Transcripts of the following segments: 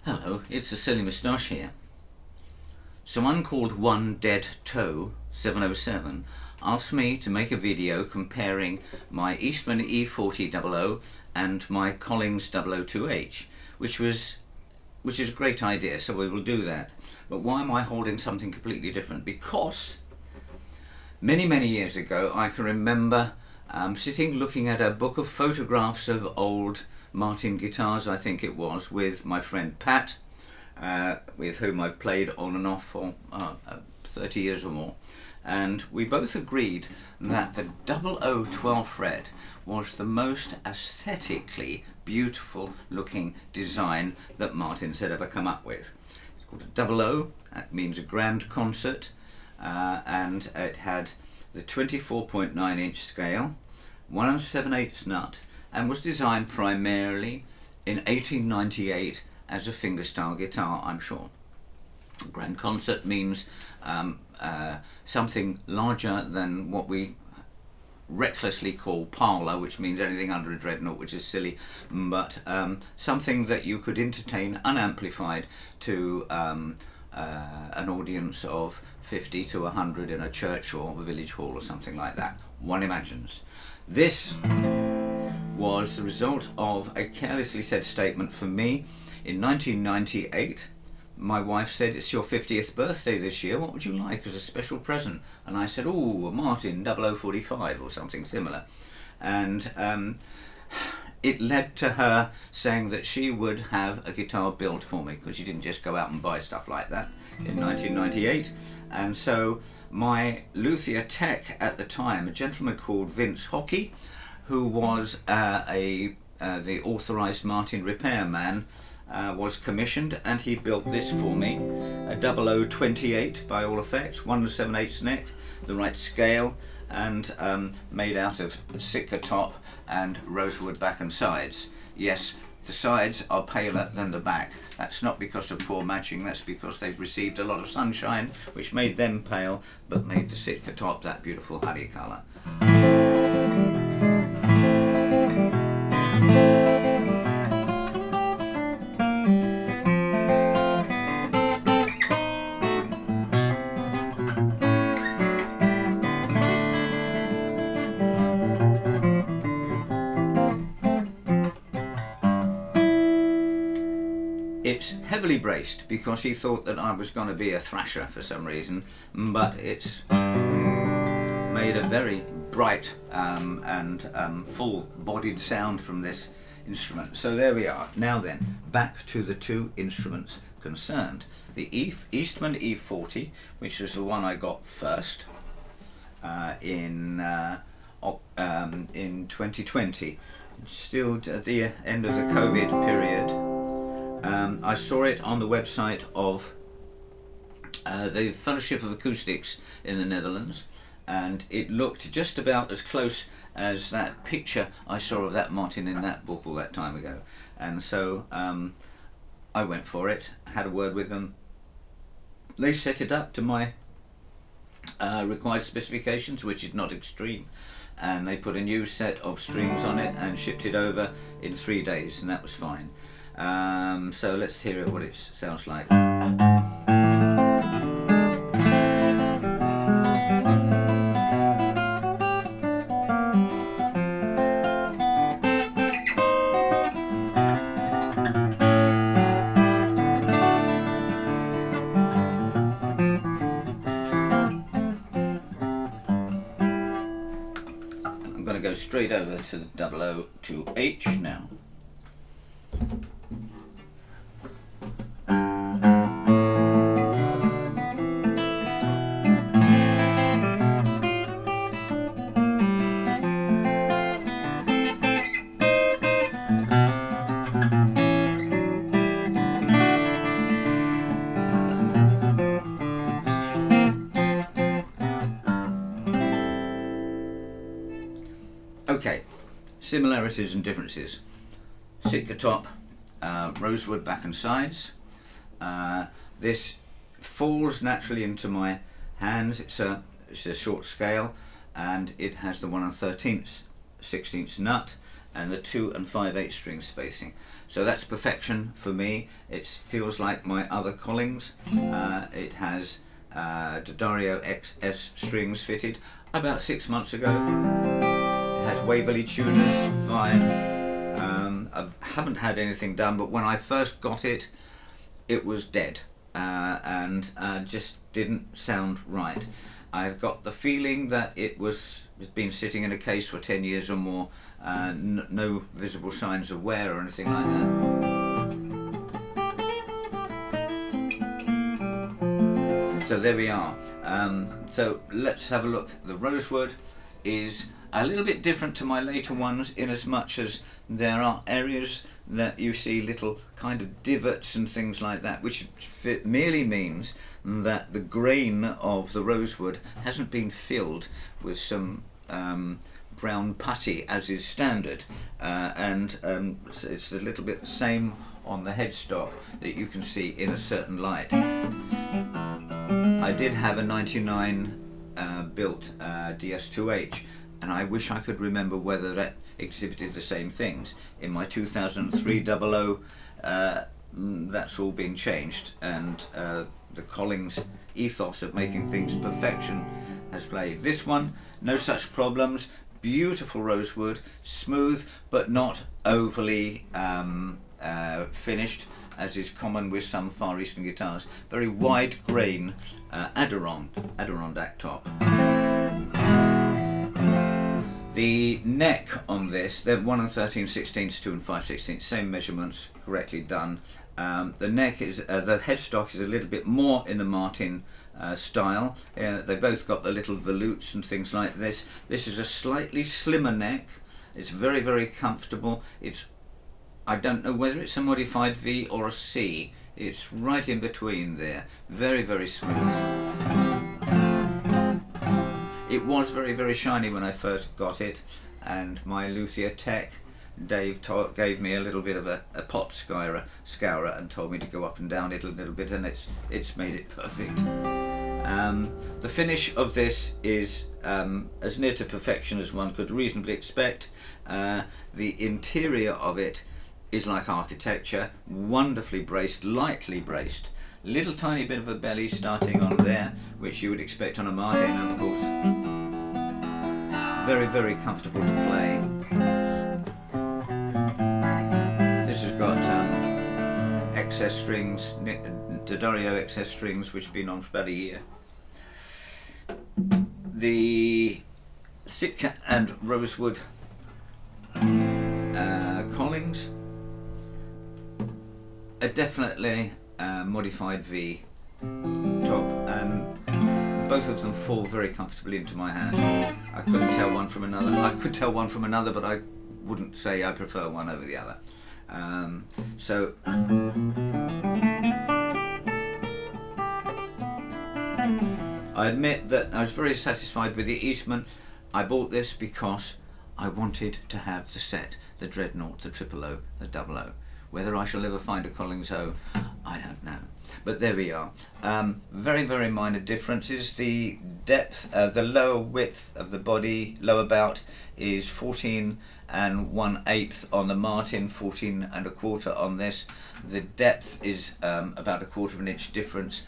Hello, it's a silly moustache here. Someone called One Dead Toe 707 asked me to make a video comparing my Eastman E40-00 and my Collings 002H, which is a great idea, so we will do that. But why am I holding something completely different? Because many years ago I can remember sitting looking at a book of photographs of old Martin guitars, I think it was, with my friend Pat, with whom I've played on and off for 30 years or more, and we both agreed that the 0012 fret was the most aesthetically beautiful looking design that Martin's had ever come up with. It's called a 00, that means a grand concert, and it had the 24.9 inch scale, 1 7/8 nut, and was designed primarily in 1898 as a fingerstyle guitar, I'm sure. Grand concert means something larger than what we recklessly call parlour, which means anything under a Dreadnought, which is silly, but something that you could entertain unamplified to an audience of 50 to 100 in a church or a village hall or something like that, one imagines. This was the result of a carelessly said statement from me in 1998. My wife said, "It's your 50th birthday this year, what would you like as a special present?" And I said, "Oh, a Martin 0045 or something similar." And it led to her saying that she would have a guitar built for me, because she didn't just go out and buy stuff like that in 1998. And so my luthier tech at the time, a gentleman called Vince Hockey, who was the authorised Martin repairman, was commissioned, and he built this for me, a 0028 by all effects, 1 7/8 neck, the right scale, and made out of Sitka top and rosewood back and sides. Yes, the sides are paler than the back. That's not because of poor matching, that's because they've received a lot of sunshine, which made them pale, but made the Sitka top that beautiful honey colour. It's heavily braced because he thought that I was going to be a thrasher for some reason, but it's made a very bright and full-bodied sound from this instrument. So there we are. Now then, back to the two instruments concerned. The Eastman E40, which was the one I got first in 2020, still at the end of the COVID period. I saw it on the website of the Fellowship of Acoustics in the Netherlands, and it looked just about as close as that picture I saw of that Martin in that book all that time ago. And so I went for it, had a word with them. They set it up to my required specifications, which is not extreme, and they put a new set of strings on it and shipped it over in 3 days, and that was fine. So let's hear what it sounds like. I'm going to go straight over to the 002H now. Okay, similarities and differences. Sitka top, rosewood back and sides. This falls naturally into my hands. It's a short scale, and it has the 1 13/16 nut, and the 2 and 5/8 string spacing. So that's perfection for me. It feels like my other Collings. It has Auditorium XS strings fitted about 6 months ago. It has Waverley tuners, fine. I haven't had anything done, but when I first got it, it was dead and just didn't sound right. I've got the feeling that it's been sitting in a case for 10 years or more, no visible signs of wear or anything like that. So there we are. So let's have a look. The rosewood is a little bit different to my later ones, in as much as there are areas that you see little kind of divots and things like that, which merely means that the grain of the rosewood hasn't been filled with some brown putty as is standard, and so it's a little bit the same on the headstock that you can see in a certain light. I did have a 99 built DS2H, and I wish I could remember whether that exhibited the same things. In my 2003 00, that's all been changed, and the Collings ethos of making things perfection has played. This one, no such problems. Beautiful rosewood, smooth but not overly finished, as is common with some Far Eastern guitars. Very wide grain Adirondack top. The neck on this, they're 1 13/16, 2 and 5/16, same measurements, correctly done. The neck is, the headstock is a little bit more in the Martin style. They both got the little volutes and things like this. This is a slightly slimmer neck. It's very, very comfortable. I don't know whether it's a modified V or a C. It's right in between there. Very, very smooth. It was very, very shiny when I first got it, and my luthier tech, Dave, gave me a little bit of a pot scourer and told me to go up and down it a little bit, and it's made it perfect. The finish of this is as near to perfection as one could reasonably expect. The interior of it is like architecture, wonderfully braced, lightly braced. Little tiny bit of a belly starting on there, which you would expect on a Martin, and of course very, very comfortable to play. This has got excess strings, Auditorium excess strings, which have been on for about a year. The Sitka and rosewood Collings are definitely modified V top, and both of them fall very comfortably into my hand. I couldn't tell one from another. I could tell one from another, but I wouldn't say I prefer one over the other. So I admit that I was very satisfied with the Eastman. I bought this because I wanted to have the set, the Dreadnought, the 000, the 00. Whether I shall ever find a Collings O, I don't know. But there we are. Very, very minor differences. The depth, the lower width of the body, lower bout, is 14 1/8 on the Martin, 14 1/4 on this. The depth is about 1/4 of an inch difference.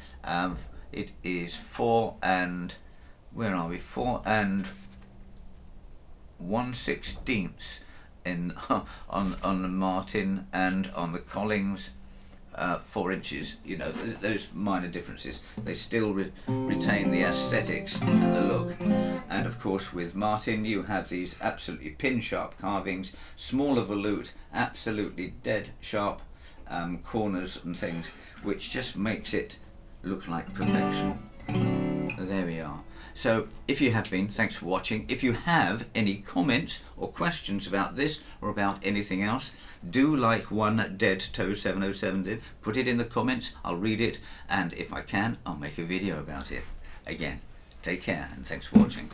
It is 4 1/16 in on the Martin, and on the Collings 4 inches. You know, those minor differences, they still retain the aesthetics and the look. And of course with Martin you have these absolutely pin sharp carvings, smaller volute, absolutely dead sharp corners and things, which just makes it look like perfection. There we are. So if you have been, thanks for watching. If you have any comments or questions about this or about anything else, do like one Dead Toe 707 did. Put it in the comments, I'll read it, and if I can, I'll make a video about it. Again, take care and thanks for watching.